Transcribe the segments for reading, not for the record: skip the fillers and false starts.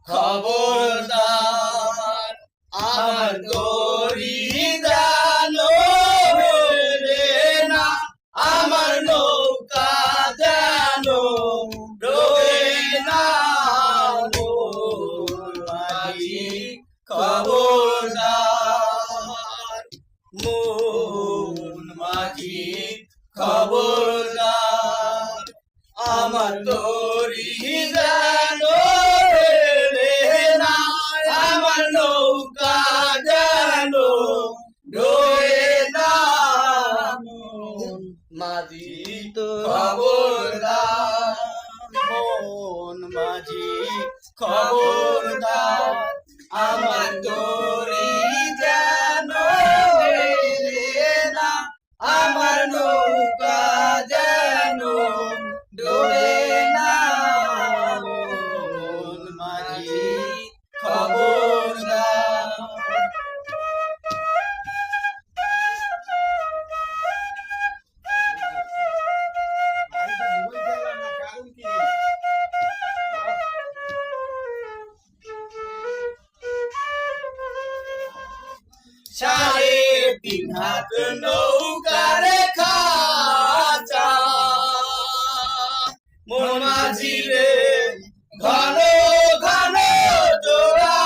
খবরদার আমার তরি জানো রে না, আমার নৌকা জানো ডোবে না। মাঝি খবরদার, মন মাঝি খবরদার, আমার তরি জানো রে না, আমার নৌকা জানো ডোবে না। মাঝি খবরদার, মন মাঝি খবরদার, আমার তরি জানো রে না, আমার নৌকা জানো ডোবে না। মন মাঝি খবরদার। সাড়ে তিন হাত নৌকারে খাঁচা, মন মাঝি রে ঘন ঘন জোড়া।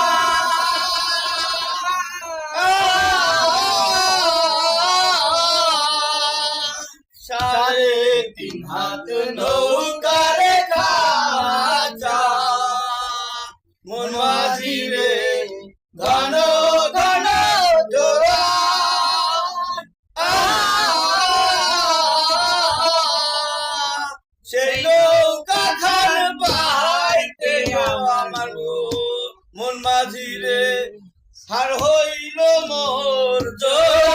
সাড়ে তিন হাত নৌকারে খাঁচা, মন মাঝি রে ঘন ঘন জোড়া। সেই নৌকা খান পাইতে আমার মন মাঝি রে হার হইল মোর জোড়া।